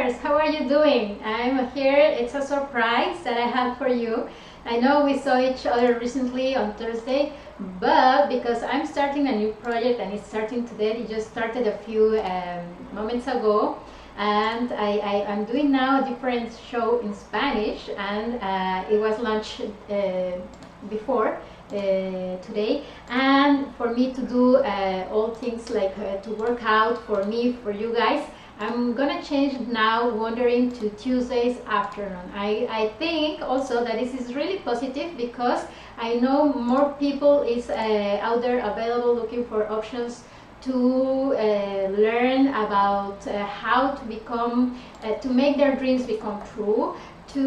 viewers, how are you doing? I'm here. It's a surprise that I have for you. I know we saw each other recently on Thursday, but because I'm starting a new project and it's starting today, it just started a few moments ago, and I'm doing now a different show in Spanish, and it was launched before today, and for me to do all things like to work out for me, for you guys, I'm gonna change now Wondering to Tuesdays afternoon. I think also that this is really positive because I know more people is out there available looking for options to learn about how to become to make their dreams become true, to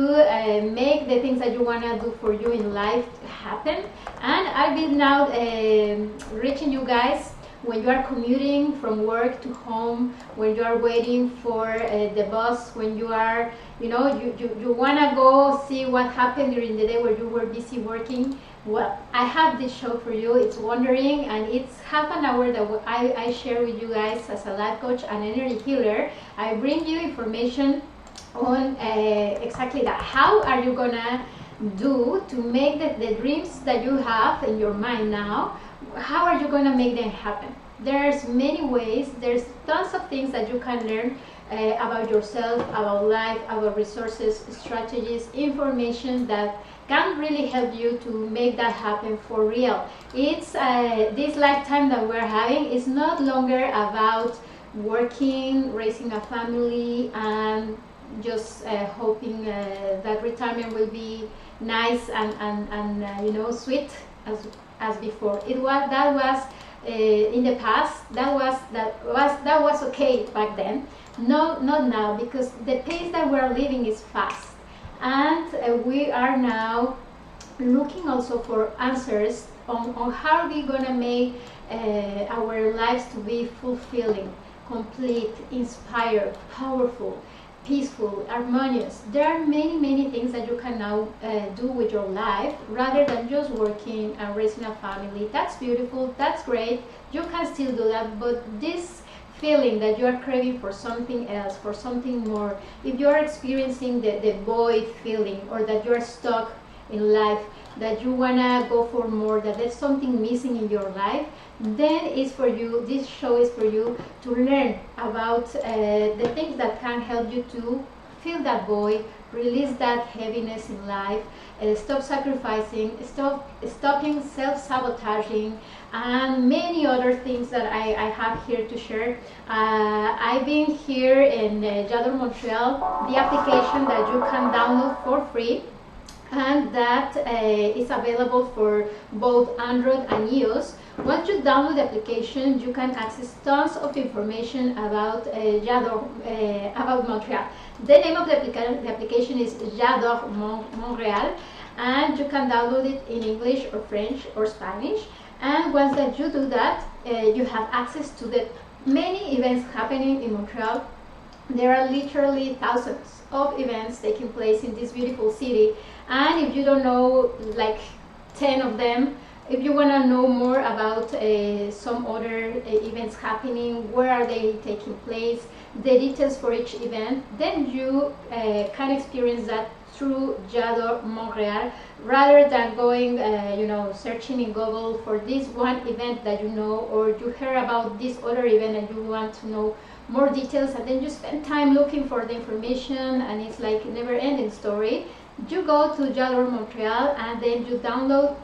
make the things that you want to do for you in life happen. And I've been now reaching you guys when you are commuting from work to home, when you are waiting for the bus, when you are, you want to go see what happened during the day where you were busy working. Well, I have this show for you. It's Wondering, and it's half an hour that I share with you guys as a life coach and energy healer. I bring you information on exactly that. How are you gonna do to make the dreams that you have in your mind now, how are you going to make them happen? There's many ways, there's tons of things that you can learn about yourself, about life, about resources, strategies, information that can really help you to make that happen for real. It's this lifetime that we're having is not longer about working, raising a family, and just hoping that retirement will be nice and sweet as before. That was in the past. That was okay back then. No, not now, because the pace that we're living is fast, and we are now looking also for answers on how we're gonna make our lives to be fulfilling, complete, inspired, powerful, peaceful, harmonious. There are many things that you can now do with your life rather than just working and raising a family. That's beautiful, that's great, you can still do that, but this feeling that you are craving for something else, for something more, if you are experiencing the void feeling, or that you are stuck in life, that you want to go for more, that there's something missing in your life, then it's for you. This show is for you to learn about the things that can help you to fill that void, release that heaviness in life, stop sacrificing, stopping self-sabotaging, and many other things that I have here to share. I've been here in J'adore Montreal, the application that you can download for free, and that is available for both Android and iOS. Once you download the application, you can access tons of information about about Montreal. The name of the application is J'adore Montreal, and you can download it in English or French or Spanish. And once that you do that, you have access to the many events happening in Montreal. There are literally thousands of events taking place in this beautiful city, and if you don't know like 10 of them, if you want to know more about some other events happening, where are they taking place, the details for each event, then you can experience that through J'adore Montreal, rather than going searching in Google for this one event that you know, or you hear about this other event and you want to know more details, and then you spend time looking for the information and it's like a never-ending story. You go to J'adore Montreal and then you download,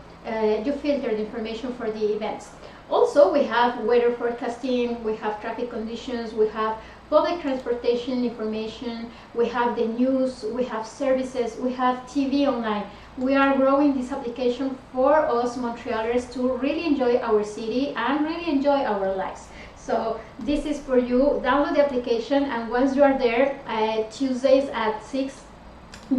you filter the information for the events. Also, we have weather forecasting, we have traffic conditions, we have public transportation information, we have the news, we have services, we have TV online. We are growing this application for us Montrealers to really enjoy our city and really enjoy our lives. So this is for you. Download the application, and once you are there, Tuesdays at 6,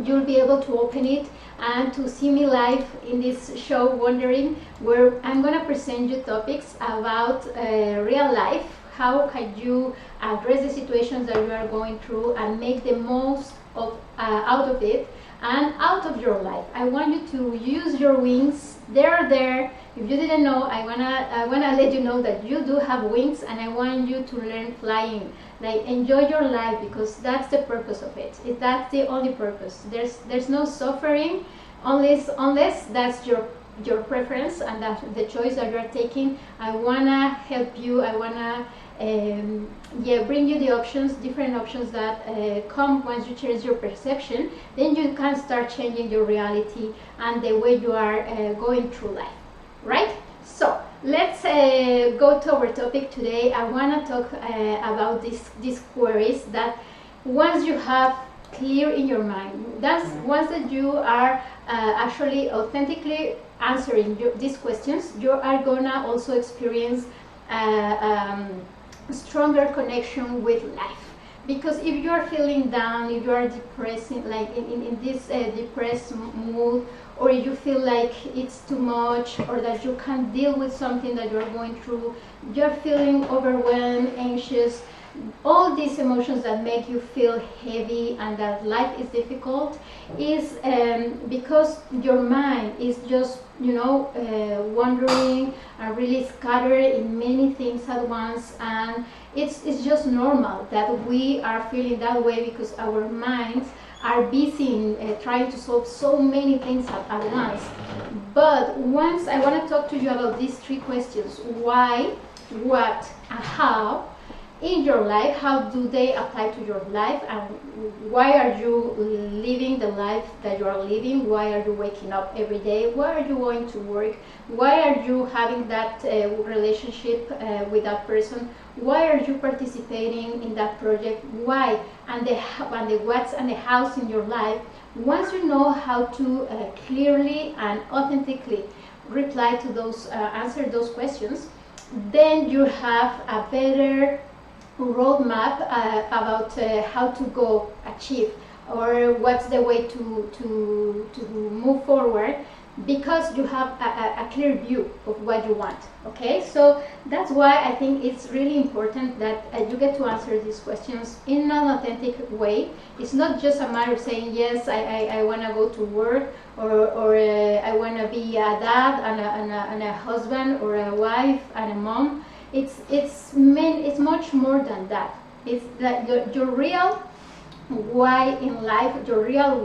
you'll be able to open it and to see me live in this show Wondering, where I'm going to present you topics about real life. How can you address the situations that you are going through and make the most out of it, and out of your life. I want you to use your wings. They're there. If you didn't know, I wanna let you know that you do have wings, and I want you to learn flying. Like, enjoy your life, because that's the purpose of it. That's the only purpose. There's no suffering, unless that's your preference and that's the choice that you're taking. I wanna help you. I wanna bring you the options, different options that come once you change your perception. Then you can start changing your reality and the way you are going through life, right? So let's go to our topic today. I want to talk about these queries that once you have clear in your mind, that's once that you are actually authentically answering these questions, you are gonna also experience stronger connection with life. Because if you are feeling down, if you are depressing, like in this depressed mood, or you feel like it's too much, or that you can't deal with something that you're going through, you're feeling overwhelmed, anxious, all these emotions that make you feel heavy and that life is difficult, is because your mind is just, wandering and really scattered in many things at once. And it's just normal that we are feeling that way, because our minds are busy in trying to solve so many things at once. But once I want to talk to you about these three questions: why, what, and how, in your life. How do they apply to your life, and why are you living the life that you are living? Why are you waking up every day? Why are you going to work? Why are you having that relationship with that person? Why are you participating in that project? Why? And the what's and the hows in your life. Once you know how to clearly and authentically reply to those, answer those questions, then you have a better roadmap about how to go achieve, or what's the way to move forward, because you have a clear view of what you want. Okay, so that's why I think it's really important that you get to answer these questions in an authentic way. It's not just a matter of saying, yes, I want to go to work, or I want to be a dad and a husband, or a wife and a mom. It's much more than that. It's that your real why in life, your real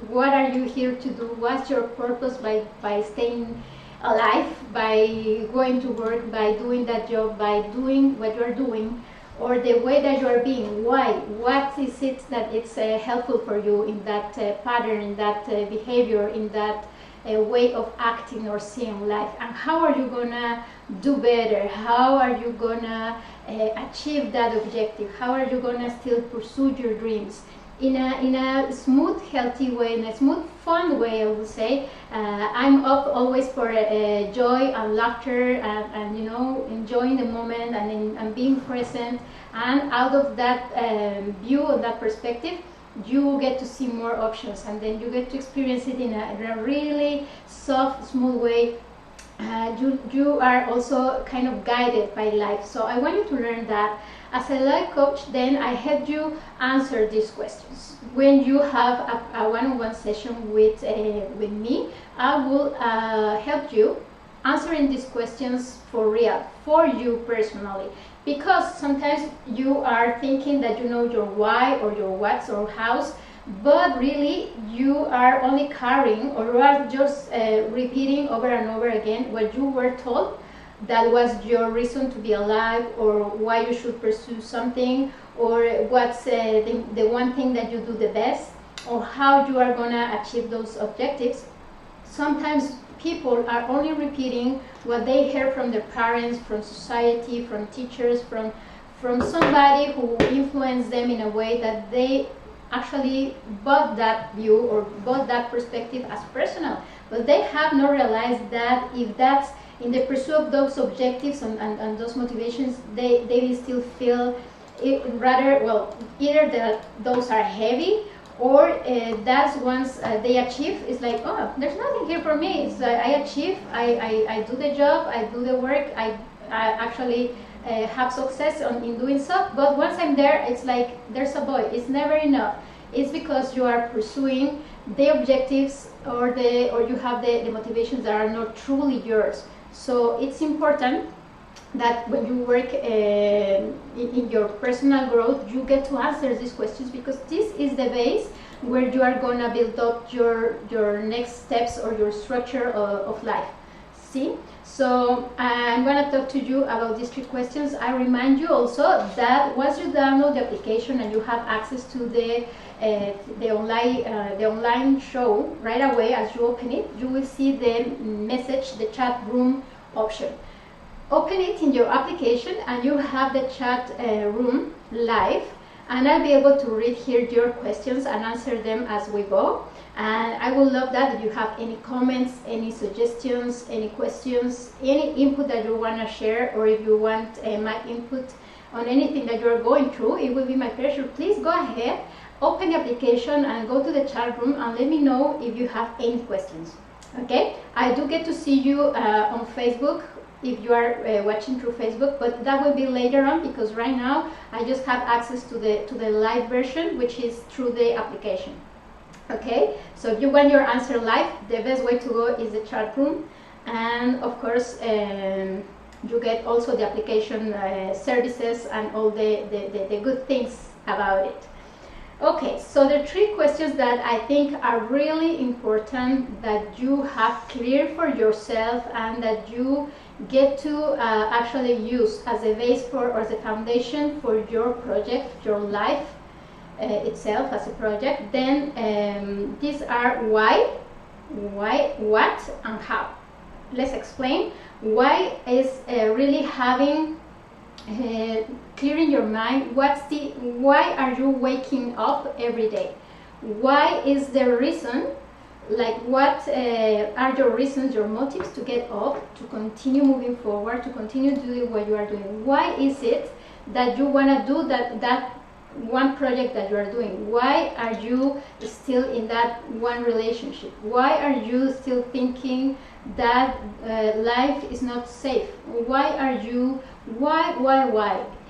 what are you here to do? What's your purpose by staying alive, by going to work, by doing that job, by doing what you're doing, or the way that you are being? Why? What is it that it's helpful for you in that pattern, in that behavior, in that way of acting or seeing life? And how are you gonna do better? How are you gonna achieve that objective? How are you gonna still pursue your dreams in a smooth, healthy way, in a smooth, fun way? I would say I'm up always for joy and laughter, and enjoying the moment, and being present. And out of that view and that perspective, you get to see more options, and then you get to experience it in a really soft, smooth way. You are also kind of guided by life. So I want you to learn that. As a life coach, then I help you answer these questions. When you have a one-on-one session with me, I will help you answering these questions for real, for you personally. Because sometimes you are thinking that you know your why or your what's or how's, but really you are only carrying, or you are just repeating over and over again what you were told that was your reason to be alive, or why you should pursue something, or what's the one thing that you do the best, or how you are going to achieve those objectives. Sometimes people are only repeating what they heard from their parents, from society, from teachers, from somebody who influenced them in a way that they actually bought that view or bought that perspective as personal. But they have not realized that if that's in the pursuit of those objectives and those motivations, they will still feel it, rather, well, either that those are heavy, or that's once they achieve, it's like, oh, there's nothing here for me. It's I achieve, I do the job, I do the work, I actually have success in doing so. But once I'm there, it's like there's a void. It's never enough. it's because you are pursuing the objectives or you have the motivations that are not truly yours. So it's important that when you work in your personal growth, you get to answer these questions, because this is the base where you are going to build up your next steps or your structure of life. See? So I'm going to talk to you about these 3 questions. I remind you also that once you download the application and you have access to the online show, right away as you open it, you will see the message, the chat room option. Open it in your application and you have the chat room live, and I'll be able to read here your questions and answer them as we go. And I would love that if you have any comments, any suggestions, any questions, any input that you want to share, or if you want my input on anything that you're going through, it will be my pleasure. Please go ahead, open the application and go to the chat room and let me know if you have any questions. Okay? I do get to see you on Facebook if you are watching through Facebook, but that will be later on, because right now I just have access to the live version, which is through the application. Okay, so if you want your answer live, the best way to go is the chat room, and of course you get also the application services and all the good things about it. Okay, so the 3 questions that I think are really important that you have clear for yourself and that you get to actually use as a base for, or as a foundation for your project, your life itself as a project. Then these are why, what, and how. Let's explain. Why is really having clear in your mind why are you waking up every day? Why is the reason, like what are your reasons, your motives to get up, to continue moving forward, to continue doing what you are doing? Why is it that you want to do that one project that you are doing? Why are you still in that one relationship? Why are you still thinking that life is not safe? Why?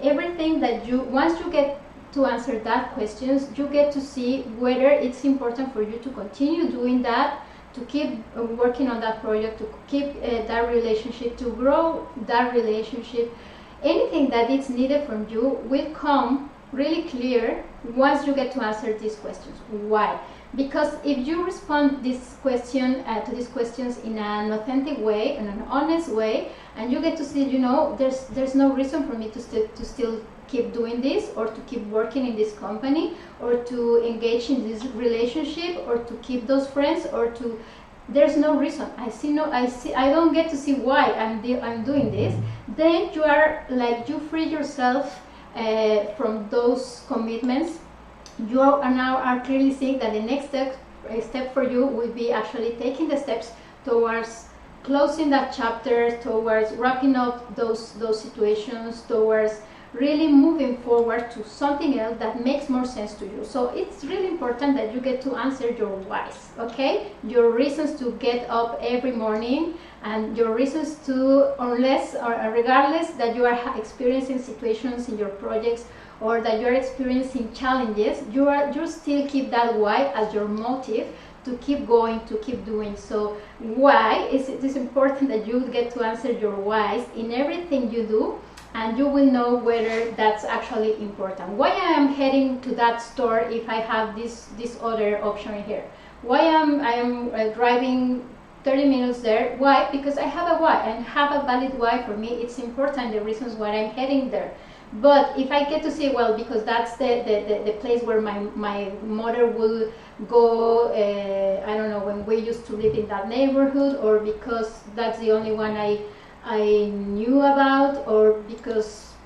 Everything that you, once you get to answer that questions, you get to see whether it's important for you to continue doing that, to keep working on that project, to keep that relationship, to grow that relationship. Anything that is needed from you will come really clear once you get to answer these questions. Why? Because if you respond this question to these questions in an authentic way, in an honest way, and you get to see, you know, there's no reason for me to still keep doing this, or to keep working in this company, or to engage in this relationship, or to keep those friends, or to, there's no reason. I don't get to see why I'm doing this. Then you are like, you free yourself from those commitments. You are now clearly seeing that the next step for you will be actually taking the steps towards closing that chapter, towards wrapping up those situations, towards really moving forward to something else that makes more sense to you. So it's really important that you get to answer your whys, okay? Your reasons to get up every morning, and your reasons to, unless or regardless that you are experiencing situations in your projects, or that you are experiencing challenges, you still keep that why as your motive to keep going, to keep doing. So why it is important that you get to answer your whys in everything you do, and you will know whether that's actually important. Why I am heading to that store if I have this other option here? Why I am driving 30 minutes there? Why? Because I have a why, and have a valid why. For me, it's important, the reasons why I'm heading there. But if I get to see, well, because that's the place where my mother will go, I don't know, when we used to live in that neighborhood, or because that's the only one I knew about, or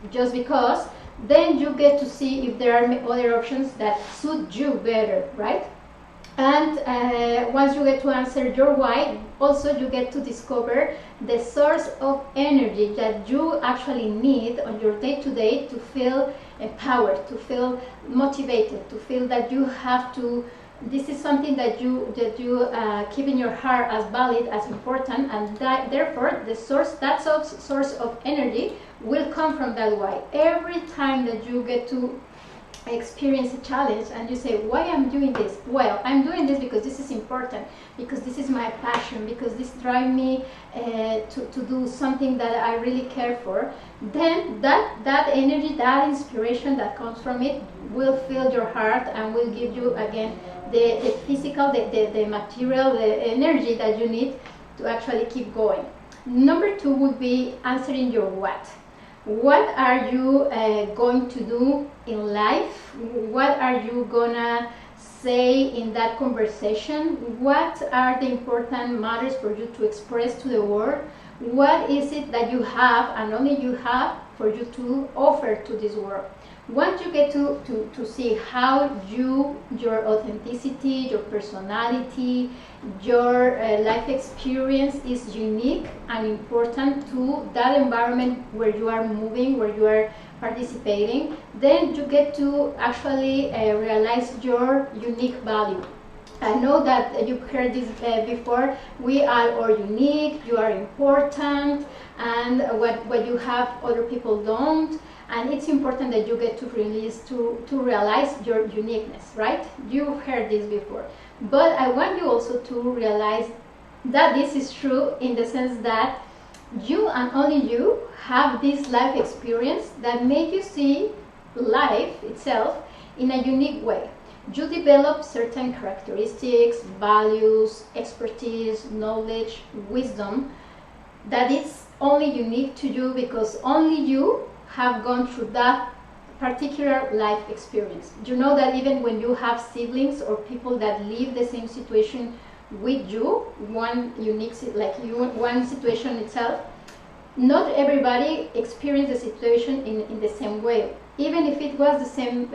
just because, then you get to see if there are other options that suit you better, right? And once you get to answer your why, also you get to discover the source of energy that you actually need on your day-to-day to feel empowered, to feel motivated, to feel that you have to, this is something that you keep in your heart as valid, as important, and that therefore the source of energy will come from that why. Every time that you get to experience a challenge and you say, why I'm doing this? Well, I'm doing this because this is important, because this is my passion, because this drives me to do something that I really care for. Then that energy, that inspiration that comes from it will fill your heart and will give you again the physical, the material, the energy that you need to actually keep going. Number 2 would be answering your what. What are you going to do in life? What are you gonna say in that conversation? What are the important matters for you to express to the world? What is it that you have and only you have for you to offer to this world? Once you get to see how your authenticity, your personality, your life experience is unique and important to that environment where you are moving, where you are participating, then you get to actually realize your unique value. I know that you've heard this before. We are all unique, you are important, and what you have other people don't. And it's important that you get to realize your uniqueness, right? You've heard this before. But I want you also to realize that this is true in the sense that you and only you have this life experience that make you see life itself in a unique way. You develop certain characteristics, values, expertise, knowledge, wisdom that it's only unique to you because only you have gone through that particular life experience. You know that even when you have siblings or people that live the same situation with you, one situation itself, not everybody experienced the situation in the same way. Even if it was the same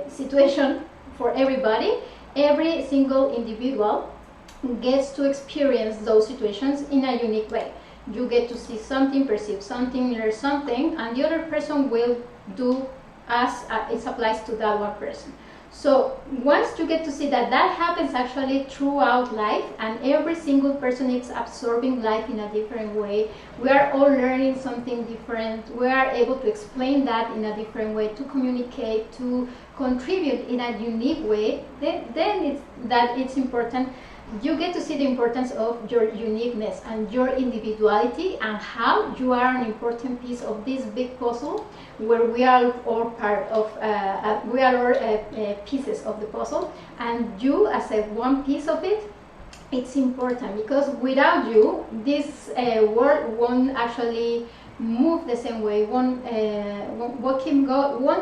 situation for everybody, every single individual gets to experience those situations in a unique way. You get to see something, perceive something, learn something, and the other person will do as it applies to that one person. So once you get to see that happens actually throughout life, and every single person is absorbing life in a different way, we are all learning something different, we are able to explain that in a different way, to communicate, to contribute in a unique way, then it's important. You get to see the importance of your uniqueness and your individuality and how you are an important piece of this big puzzle where we are all part of, we are all pieces of the puzzle, and you as a one piece of it, it's important because without you, this world won't actually move the same way, won't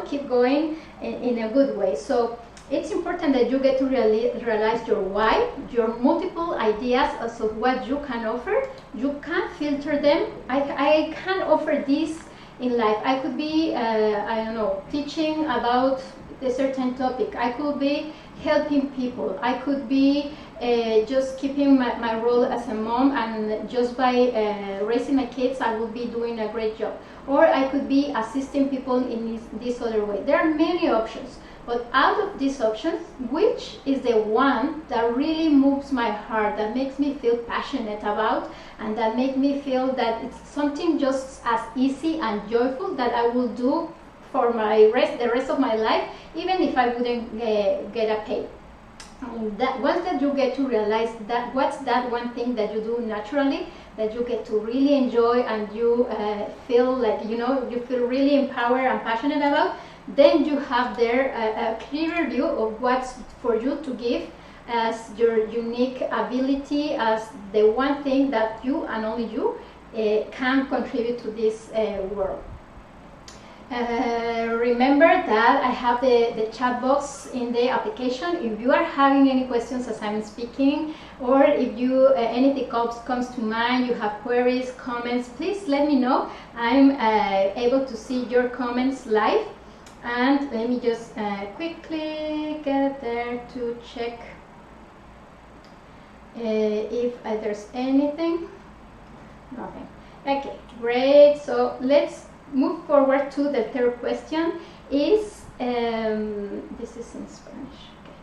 keep going in a good way. So it's important that you get to realize your why, your multiple ideas as of what you can offer. You can filter them. I can offer this in life. I could be, I don't know, teaching about a certain topic. I could be helping people. I could be just keeping my role as a mom, and just by raising my kids, I would be doing a great job. Or I could be assisting people in this other way. There are many options. But out of these options, which is the one that really moves my heart, that makes me feel passionate about, and that makes me feel that it's something just as easy and joyful that I will do for the rest of my life, even if I wouldn't get a pay. Once that you get to realize that what's that one thing that you do naturally, that you get to really enjoy, and you feel like, you feel really empowered and passionate about, then you have there a clearer view of what's for you to give as your unique ability, as the one thing that you and only you can contribute to this world. Remember that I have the chat box in the application. If you are having any questions as I'm speaking, or if you anything comes to mind, you have queries, comments, please let me know. I'm able to see your comments live. And let me just quickly get there to check if there's anything. Nothing. Okay, great. So let's move forward to the third question. Is this is in Spanish. Okay.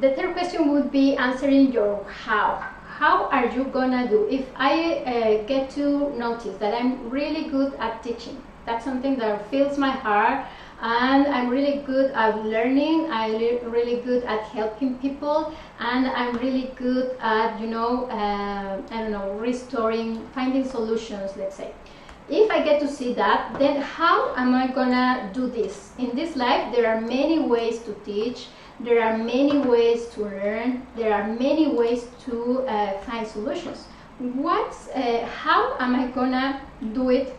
The third question would be answering your how. How are you gonna do? If I get to notice that I'm really good at teaching, that's something that fills my heart. and I'm really good at learning. I'm really good at helping people, and I'm really good at, I don't know, restoring, finding solutions, let's say. If I get to see that, then how am I gonna do this? In this life, there are many ways to teach, there are many ways to learn, there are many ways to find solutions. How am I gonna do it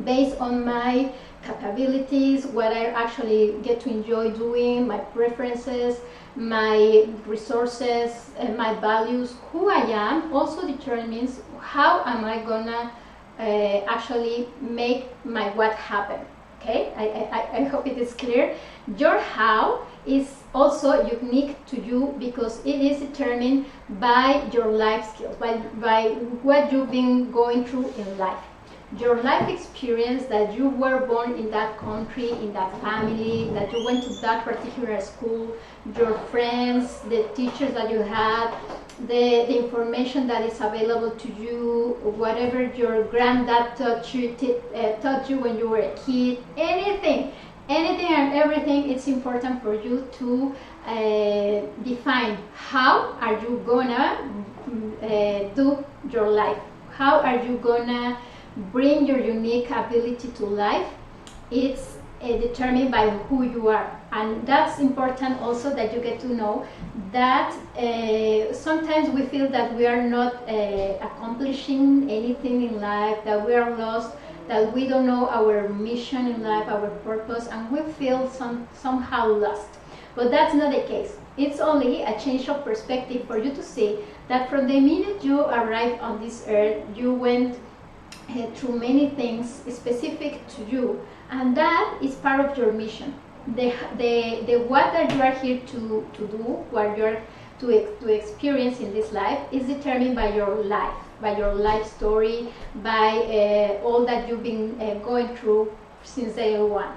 based on my capabilities, what I actually get to enjoy doing, my preferences, my resources, my values, who I am also determines how am I gonna actually make my what happen. Okay, I hope it is clear. Your how is also unique to you because it is determined by your life skills, by what you've been going through in life. Your life experience, that you were born in that country, in that family, that you went to that particular school, your friends, the teachers that you had, the information that is available to you, whatever your granddad taught you when you were a kid, anything and everything. It's important for you to define how are you gonna do your life, how are you gonna bring your unique ability to life. It's determined by who you are, and that's important also, that you get to know that sometimes we feel that we are not accomplishing anything in life, that we are lost, that we don't know our mission in life, our purpose, and we feel somehow lost. But that's not the case. It's only a change of perspective for you to see that from the minute you arrived on this earth, you went through many things specific to you, and that is part of your mission. The what that you are here to do, what you are to experience in this life, is determined by your life story, by all that you've been going through since day one.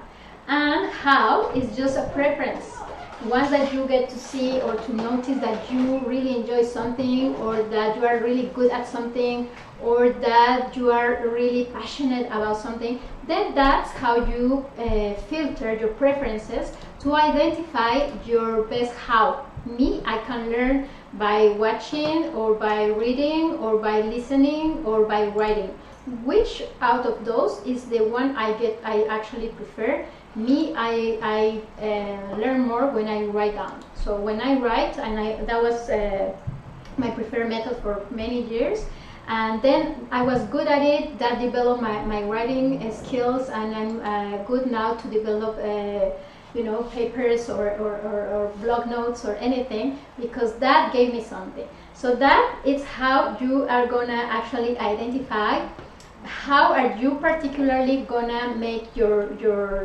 And how is just a preference. Once that you get to see or to notice that you really enjoy something, or that you are really good at something, or that you are really passionate about something, then that's how you filter your preferences to identify your best how. Me, I can learn by watching, or by reading, or by listening, or by writing. Which out of those is the one I actually prefer? Me, I learn more when I write down. So when I write, and that was my preferred method for many years, and then I was good at it. That developed my writing skills, and I'm good now to develop papers or blog notes or anything, because that gave me something. So that is how you are gonna actually identify how are you particularly gonna make your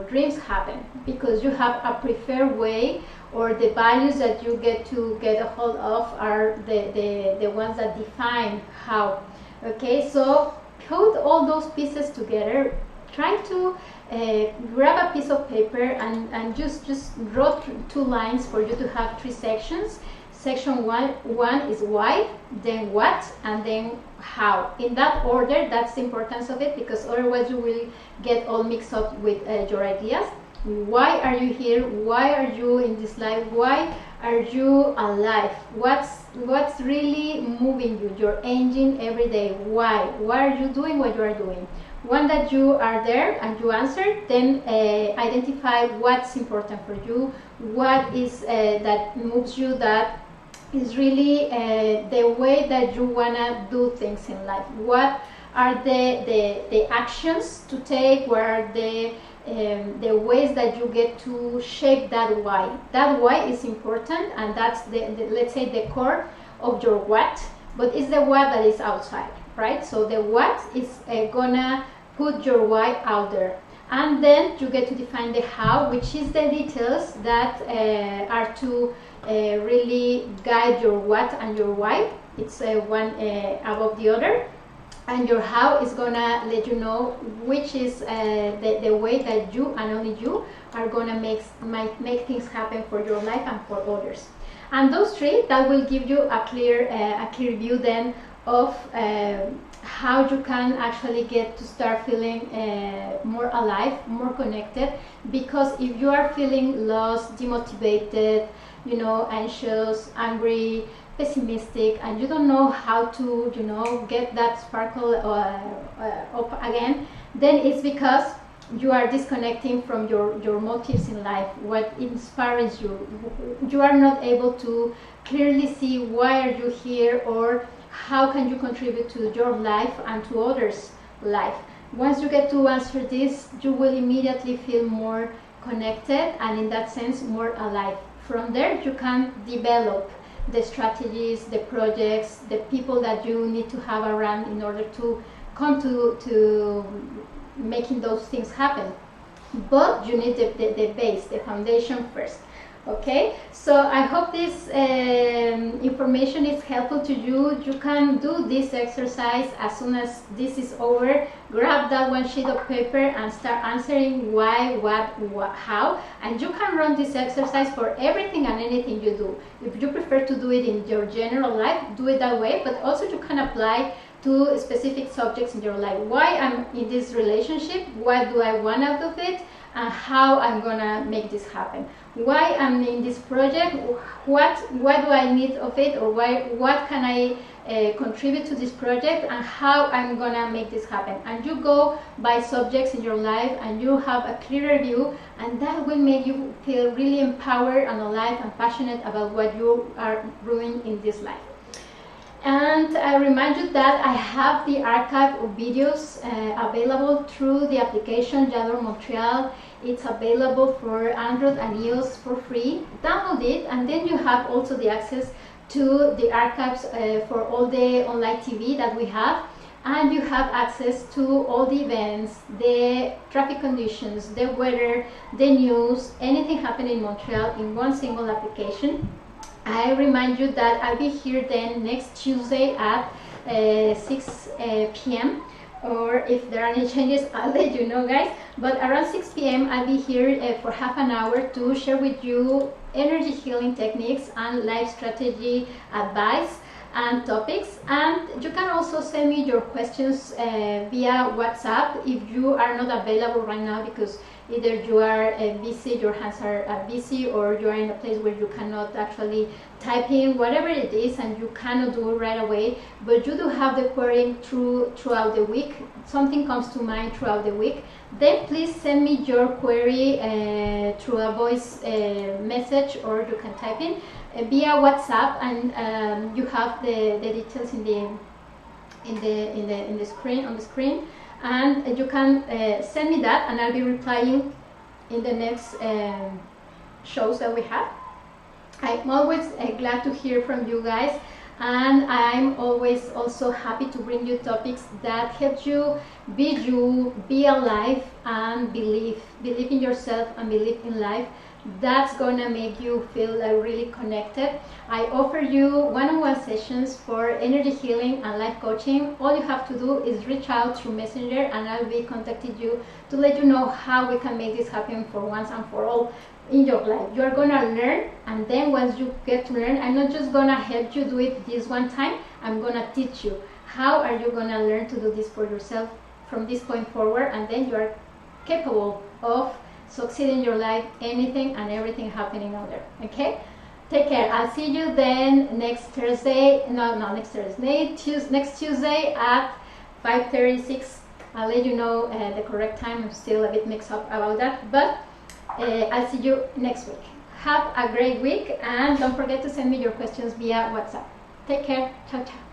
dreams happen, because you have a preferred way, or the values that you get to get a hold of are the ones that define how. Okay, so put all those pieces together. Try to grab a piece of paper and just draw 2 lines for you to have 3 sections. Section one is why, then what, and then how. In that order, that's the importance of it, because otherwise you will get all mixed up with your ideas. Why are you here? Why are you in this life? Why are you alive? What's really moving you? Your engine every day. Why? Why are you doing what you are doing? One that you are there and you answer, then identify what's important for you, what is that moves you, that is really the way that you wanna do things in life. What are the actions to take? What are the ways that you get to shape that why? That why is important, and that's let's say the core of your what, but it's the what that is outside, right? So the what is gonna put your why out there, and then you get to define the how, which is the details that are to really guide your what and your why. It's one above the other, and your how is gonna let you know which is the way that you and only you are gonna make things happen for your life and for others. And those 3, that will give you a clear view then of how you can actually get to start feeling more alive, more connected. Because if you are feeling lost, demotivated, you know, anxious, angry, pessimistic, and you don't know how to, you know, get that sparkle up again, then it's because you are disconnecting from your motives in life, what inspires you. You are not able to clearly see why are you here, or how can you contribute to your life and to others' life. Once you get to answer this, you will immediately feel more connected and in that sense more alive. From there you can develop the strategies, the projects, the people that you need to have around in order to come to making those things happen. But you need the base, the foundation first. Okay, so I hope this information is helpful to you. You can do this exercise as soon as this is over. Grab that one sheet of paper and start answering why, what, how, and you can run this exercise for everything and anything you do. If you prefer to do it in your general life, do it that way, but also you can apply to specific subjects in your life. Why I'm in this relationship, what do I want out of it, and how I'm gonna make this happen. Why I'm in this project, what do I need of it, or what can I contribute to this project, and how I'm gonna make this happen. And you go by subjects in your life and you have a clearer view, and that will make you feel really empowered and alive and passionate about what you are doing in this life. And I remind you that I have the archive of videos available through the application J'adore Montreal. It's available for Android and iOS for free. Download it, and then you have also the access to the archives for all the online TV that we have. And you have access to all the events, the traffic conditions, the weather, the news, anything happening in Montreal in one single application. I remind you that I'll be here then next Tuesday at 6 p.m. or if there are any changes, I'll let you know, guys. But around 6 p.m. I'll be here for half an hour to share with you energy healing techniques and life strategy advice and topics. And you can also send me your questions via WhatsApp if you are not available right now, because either you are busy, your hands are busy, or you are in a place where you cannot actually type in whatever it is and you cannot do it right away, but you do have the query throughout the week. Something comes to mind throughout the week, then please send me your query through a voice message, or you can type in via WhatsApp, and you have the details in the screen, on the screen, and you can send me that, and I'll be replying in the next shows that we have. I'm always glad to hear from you guys, and I'm always also happy to bring you topics that help you, be alive, and believe in yourself and believe in life. That's gonna make you feel really connected. I offer you one-on-one sessions for energy healing and life coaching. All you have to do is reach out through Messenger, and I'll be contacting you to let you know how we can make this happen for once and for all in your life. You're gonna learn, and then once you get to learn, I'm not just gonna help you do it this one time, I'm gonna teach you how are you gonna learn to do this for yourself from this point forward, and then you are capable of succeed in your life, anything and everything happening out there. Okay, take care. I'll see you then next Thursday, next Tuesday at 5:36. I'll let you know the correct time. I'm still a bit mixed up about that, but I'll see you next week. Have a great week, and don't forget to send me your questions via WhatsApp. Take care. Ciao, ciao.